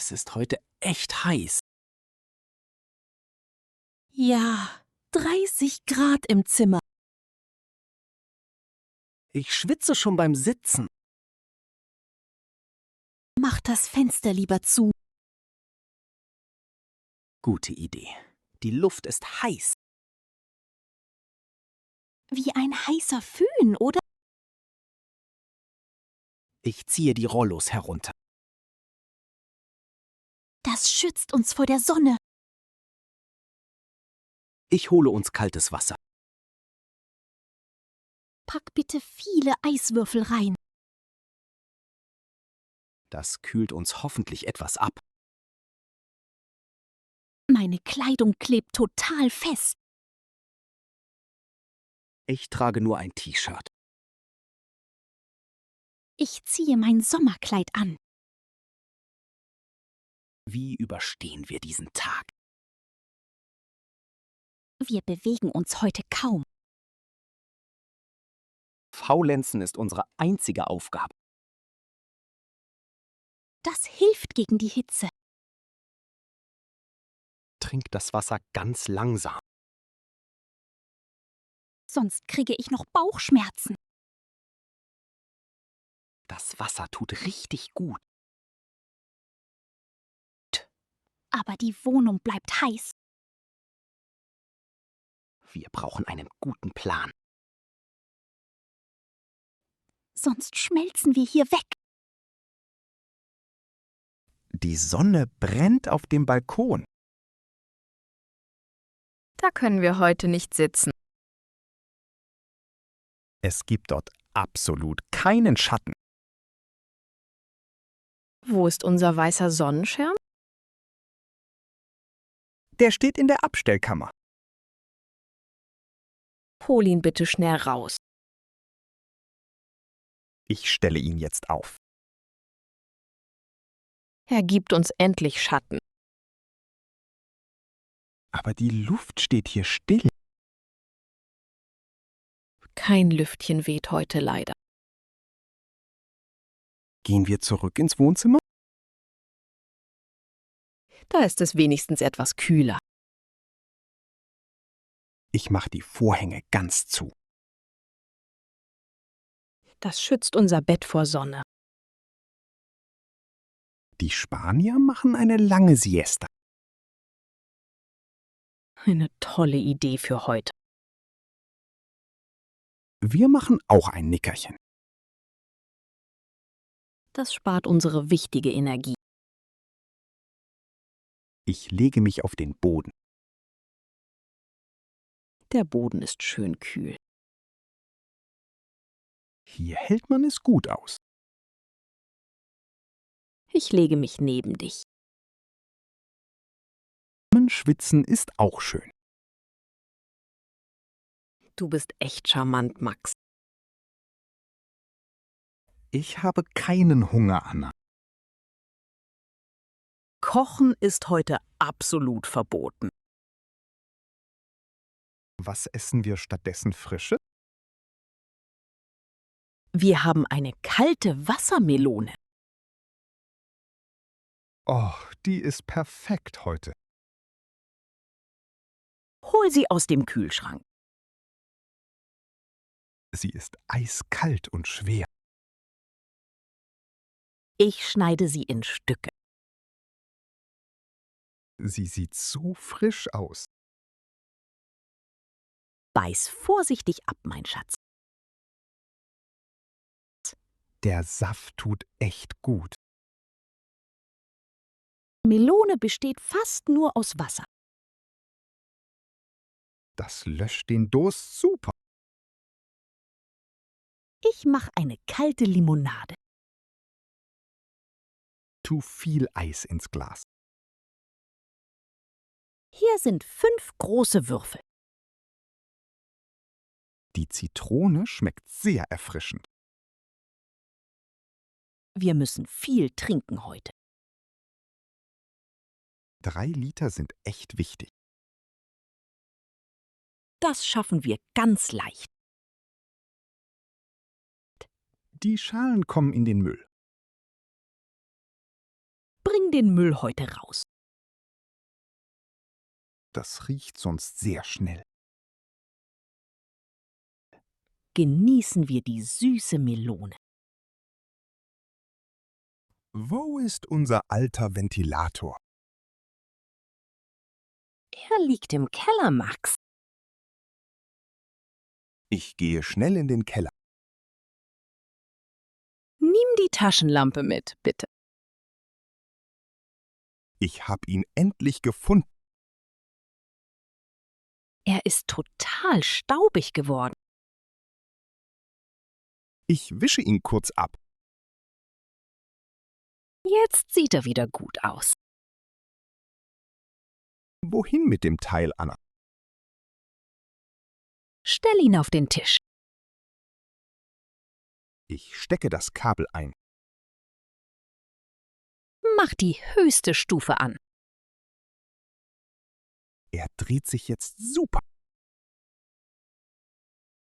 Es ist heute echt heiß. Ja, 30 Grad im Zimmer. Ich schwitze schon beim Sitzen. Mach das Fenster lieber zu. Gute Idee. Die Luft ist heiß. Wie ein heißer Föhn, oder? Ich ziehe die Rollos herunter. Das schützt uns vor der Sonne. Ich hole uns kaltes Wasser. Pack bitte viele Eiswürfel rein. Das kühlt uns hoffentlich etwas ab. Meine Kleidung klebt total fest. Ich trage nur ein T-Shirt. Ich ziehe mein Sommerkleid an. Wie überstehen wir diesen Tag? Wir bewegen uns heute kaum. Faulenzen ist unsere einzige Aufgabe. Das hilft gegen die Hitze. Trink das Wasser ganz langsam. Sonst kriege ich noch Bauchschmerzen. Das Wasser tut richtig gut. Aber die Wohnung bleibt heiß. Wir brauchen einen guten Plan. Sonst schmelzen wir hier weg. Die Sonne brennt auf dem Balkon. Da können wir heute nicht sitzen. Es gibt dort absolut keinen Schatten. Wo ist unser weißer Sonnenschirm? Der steht in der Abstellkammer. Hol ihn bitte schnell raus. Ich stelle ihn jetzt auf. Er gibt uns endlich Schatten. Aber die Luft steht hier still. Kein Lüftchen weht heute leider. Gehen wir zurück ins Wohnzimmer? Da ist es wenigstens etwas kühler. Ich mache die Vorhänge ganz zu. Das schützt unser Bett vor Sonne. Die Spanier machen eine lange Siesta. Eine tolle Idee für heute. Wir machen auch ein Nickerchen. Das spart unsere wichtige Energie. Ich lege mich auf den Boden. Der Boden ist schön kühl. Hier hält man es gut aus. Ich lege mich neben dich. Schwitzen ist auch schön. Du bist echt charmant, Max. Ich habe keinen Hunger, Anna. Kochen ist heute absolut verboten. Was essen wir stattdessen Frische? Wir haben eine kalte Wassermelone. Oh, die ist perfekt heute. Hol sie aus dem Kühlschrank. Sie ist eiskalt und schwer. Ich schneide sie in Stücke. Sie sieht so frisch aus. Beiß vorsichtig ab, mein Schatz. Der Saft tut echt gut. Melone besteht fast nur aus Wasser. Das löscht den Durst super. Ich mache eine kalte Limonade. Tu viel Eis ins Glas. Hier sind 5 große Würfel. Die Zitrone schmeckt sehr erfrischend. Wir müssen viel trinken heute. 3 Liter sind echt wichtig. Das schaffen wir ganz leicht. Die Schalen kommen in den Müll. Bring bringen den Müll heute raus. Das riecht sonst sehr schnell. Genießen wir die süße Melone. Wo ist unser alter Ventilator? Er liegt im Keller, Max. Ich gehe schnell in den Keller. Nimm die Taschenlampe mit, bitte. Ich habe ihn endlich gefunden. Er ist total staubig geworden. Ich wische ihn kurz ab. Jetzt sieht er wieder gut aus. Wohin mit dem Teil, Anna? Stell ihn auf den Tisch. Ich stecke das Kabel ein. Mach die höchste Stufe an. Er dreht sich jetzt super.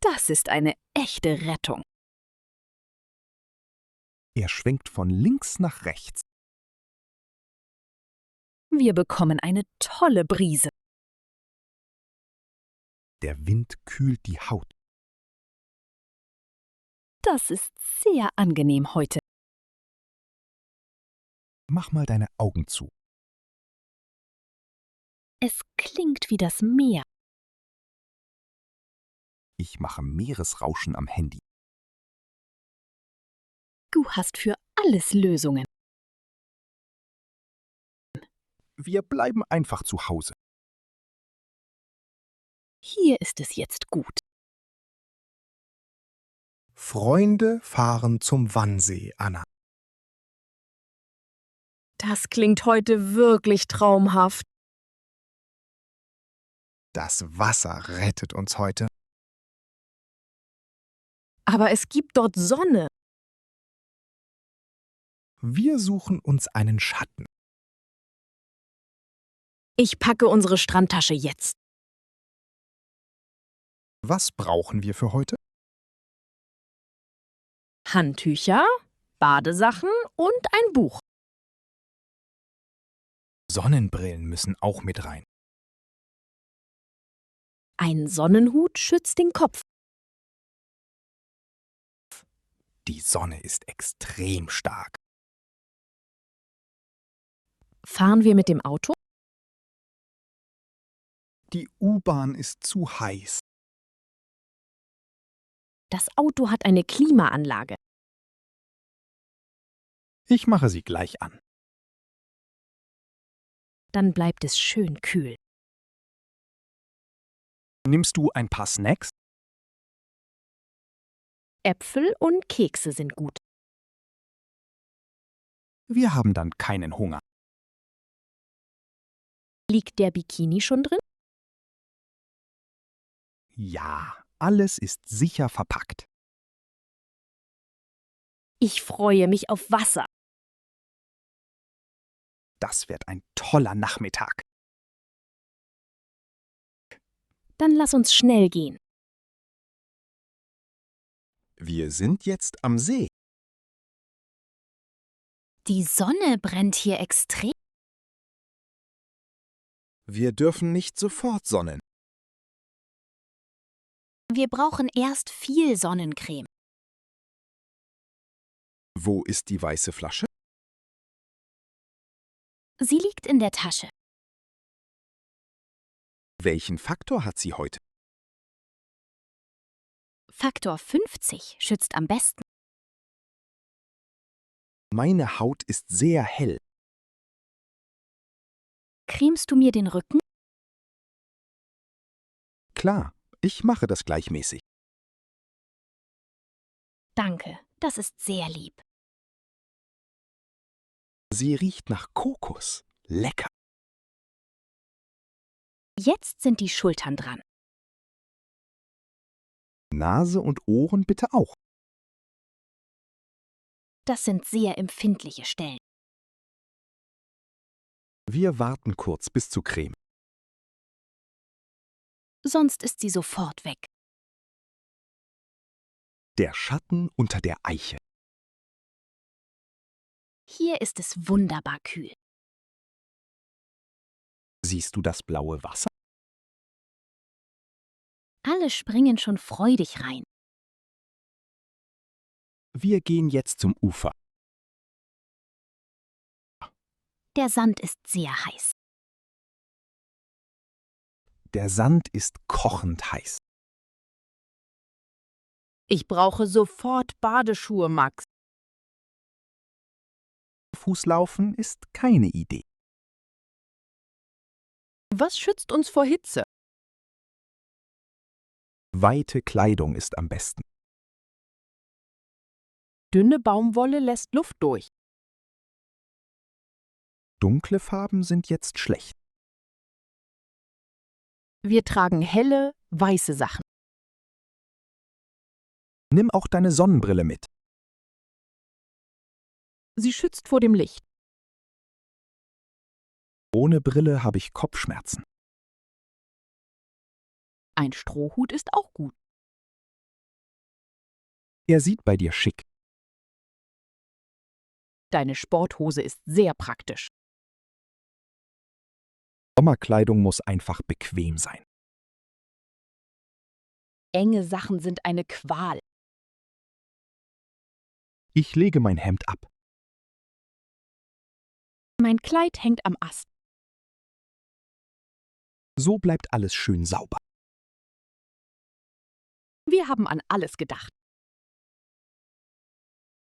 Das ist eine echte Rettung. Er schwenkt von links nach rechts. Wir bekommen eine tolle Brise. Der Wind kühlt die Haut. Das ist sehr angenehm heute. Mach mal deine Augen zu. Es klingt wie das Meer. Ich mache Meeresrauschen am Handy. Du hast für alles Lösungen. Wir bleiben einfach zu Hause. Hier ist es jetzt gut. Freunde fahren zum Wannsee, Anna. Das klingt heute wirklich traumhaft. Das Wasser rettet uns heute. Aber es gibt dort Sonne. Wir suchen uns einen Schatten. Ich packe unsere Strandtasche jetzt. Was brauchen wir für heute? Handtücher, Badesachen und ein Buch. Sonnenbrillen müssen auch mit rein. Ein Sonnenhut schützt den Kopf. Die Sonne ist extrem stark. Fahren wir mit dem Auto? Die U-Bahn ist zu heiß. Das Auto hat eine Klimaanlage. Ich mache sie gleich an. Dann bleibt es schön kühl. Nimmst du ein paar Snacks? Äpfel und Kekse sind gut. Wir haben dann keinen Hunger. Liegt der Bikini schon drin? Ja, alles ist sicher verpackt. Ich freue mich auf Wasser. Das wird ein toller Nachmittag. Dann lass uns schnell gehen. Wir sind jetzt am See. Die Sonne brennt hier extrem. Wir dürfen nicht sofort sonnen. Wir brauchen erst viel Sonnencreme. Wo ist die weiße Flasche? Sie liegt in der Tasche. Welchen Faktor hat sie heute? Faktor 50 schützt am besten. Meine Haut ist sehr hell. Cremst du mir den Rücken? Klar, ich mache das gleichmäßig. Danke, das ist sehr lieb. Sie riecht nach Kokos. Lecker. Jetzt sind die Schultern dran. Nase und Ohren bitte auch. Das sind sehr empfindliche Stellen. Wir warten kurz bis zur Creme. Sonst ist sie sofort weg. Der Schatten unter der Eiche. Hier ist es wunderbar kühl. Siehst du das blaue Wasser? Alle springen schon freudig rein. Wir gehen jetzt zum Ufer. Der Sand ist sehr heiß. Der Sand ist kochend heiß. Ich brauche sofort Badeschuhe, Max. Fußlaufen ist keine Idee. Was schützt uns vor Hitze? Weite Kleidung ist am besten. Dünne Baumwolle lässt Luft durch. Dunkle Farben sind jetzt schlecht. Wir tragen helle, weiße Sachen. Nimm auch deine Sonnenbrille mit. Sie schützt vor dem Licht. Ohne Brille habe ich Kopfschmerzen. Ein Strohhut ist auch gut. Er sieht bei dir schick. Deine Sporthose ist sehr praktisch. Sommerkleidung muss einfach bequem sein. Enge Sachen sind eine Qual. Ich lege mein Hemd ab. Mein Kleid hängt am Ast. So bleibt alles schön sauber. Wir haben an alles gedacht.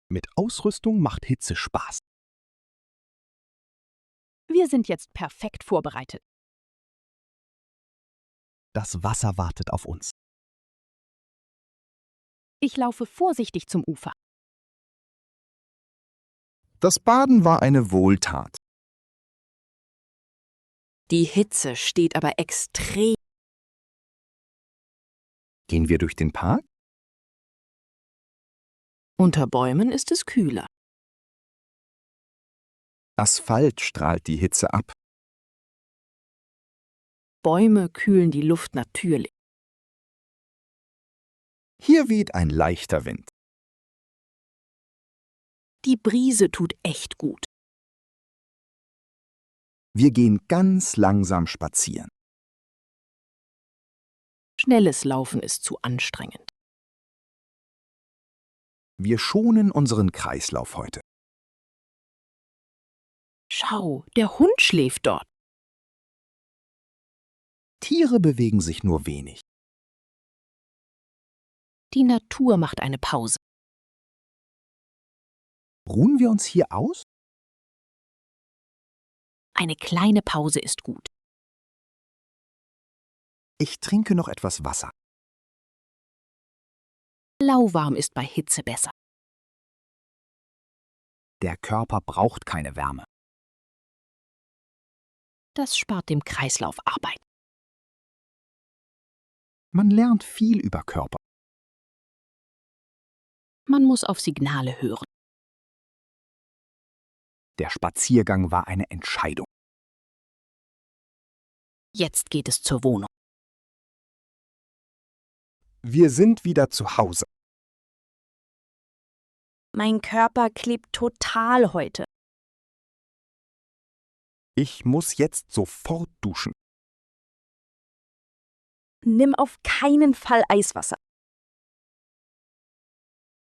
Mit Ausrüstung macht Hitze Spaß. Wir sind jetzt perfekt vorbereitet. Das Wasser wartet auf uns. Ich laufe vorsichtig zum Ufer. Das Baden war eine Wohltat. Die Hitze steht aber extrem. Gehen wir durch den Park? Unter Bäumen ist es kühler. Asphalt strahlt die Hitze ab. Bäume kühlen die Luft natürlich. Hier weht ein leichter Wind. Die Brise tut echt gut. Wir gehen ganz langsam spazieren. Schnelles Laufen ist zu anstrengend. Wir schonen unseren Kreislauf heute. Schau, der Hund schläft dort. Tiere bewegen sich nur wenig. Die Natur macht eine Pause. Ruhen wir uns hier aus? Eine kleine Pause ist gut. Ich trinke noch etwas Wasser. Lauwarm ist bei Hitze besser. Der Körper braucht keine Wärme. Das spart dem Kreislauf Arbeit. Man lernt viel über Körper. Man muss auf Signale hören. Der Spaziergang war eine Entscheidung. Jetzt geht es zur Wohnung. Wir sind wieder zu Hause. Mein Körper klebt total heute. Ich muss jetzt sofort duschen. Nimm auf keinen Fall Eiswasser.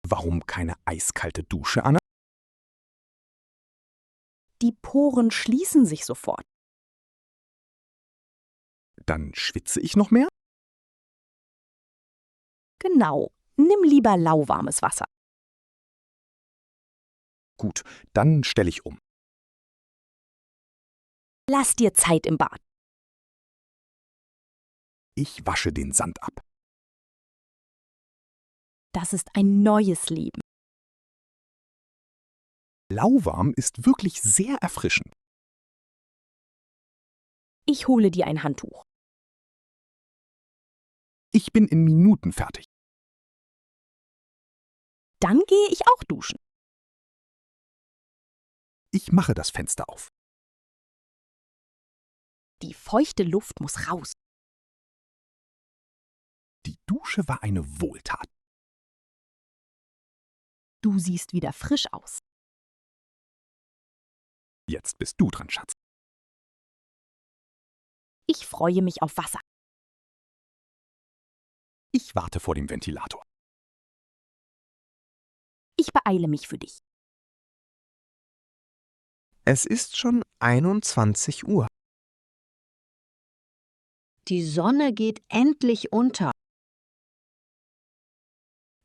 Warum keine eiskalte Dusche, Anna? Die Poren schließen sich sofort. Dann schwitze ich noch mehr? Genau. Nimm lieber lauwarmes Wasser. Gut, dann stelle ich um. Lass dir Zeit im Bad. Ich wasche den Sand ab. Das ist ein neues Leben. Lauwarm ist wirklich sehr erfrischend. Ich hole dir ein Handtuch. Ich bin in Minuten fertig. Dann gehe ich auch duschen. Ich mache das Fenster auf. Die feuchte Luft muss raus. Die Dusche war eine Wohltat. Du siehst wieder frisch aus. Jetzt bist du dran, Schatz. Ich freue mich auf Wasser. Ich warte vor dem Ventilator. Ich beeile mich für dich. Es ist schon 21 Uhr. Die Sonne geht endlich unter.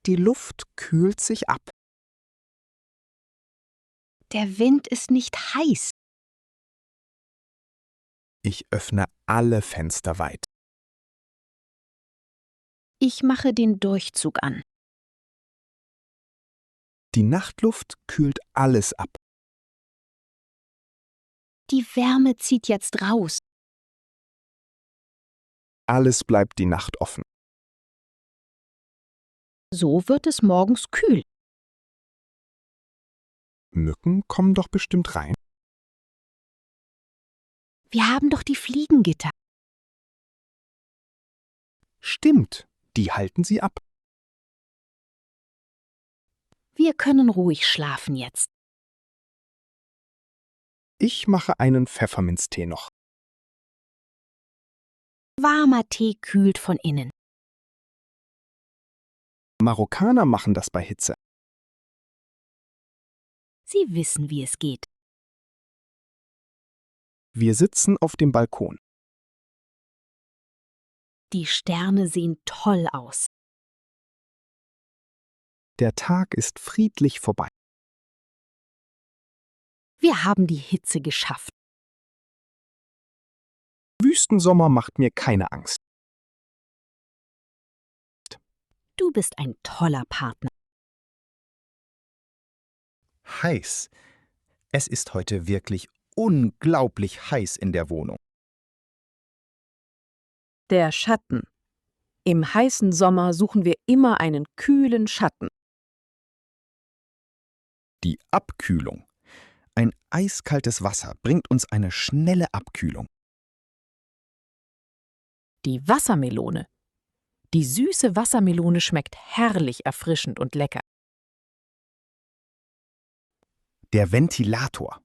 Die Luft kühlt sich ab. Der Wind ist nicht heiß. Ich öffne alle Fenster weit. Ich mache den Durchzug an. Die Nachtluft kühlt alles ab. Die Wärme zieht jetzt raus. Alles bleibt die Nacht offen. So wird es morgens kühl. Mücken kommen doch bestimmt rein. Wir haben doch die Fliegengitter. Stimmt, die halten sie ab. Wir können ruhig schlafen jetzt. Ich mache einen Pfefferminztee noch. Warmer Tee kühlt von innen. Marokkaner machen das bei Hitze. Sie wissen, wie es geht. Wir sitzen auf dem Balkon. Die Sterne sehen toll aus. Der Tag ist friedlich vorbei. Wir haben die Hitze geschafft. Wüstensommer macht mir keine Angst. Du bist ein toller Partner. Heiß. Es ist heute wirklich unglaublich heiß in der Wohnung. Der Schatten. Im heißen Sommer suchen wir immer einen kühlen Schatten. Die Abkühlung. Ein eiskaltes Wasser bringt uns eine schnelle Abkühlung. Die Wassermelone. Die süße Wassermelone schmeckt herrlich erfrischend und lecker. Der Ventilator.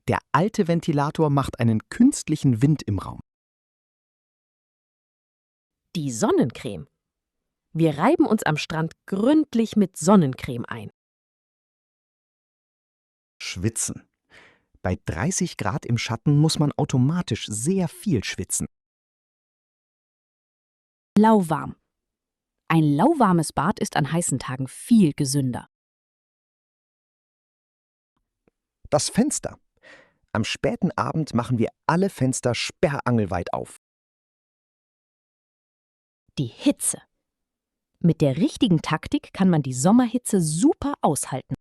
Der alte Ventilator macht einen künstlichen Wind im Raum. Die Sonnencreme. Wir reiben uns am Strand gründlich mit Sonnencreme ein. Schwitzen. Bei 30 Grad im Schatten muss man automatisch sehr viel schwitzen. Lauwarm. Ein lauwarmes Bad ist an heißen Tagen viel gesünder. Das Fenster. Am späten Abend machen wir alle Fenster sperrangelweit auf. Die Hitze. Mit der richtigen Taktik kann man die Sommerhitze super aushalten.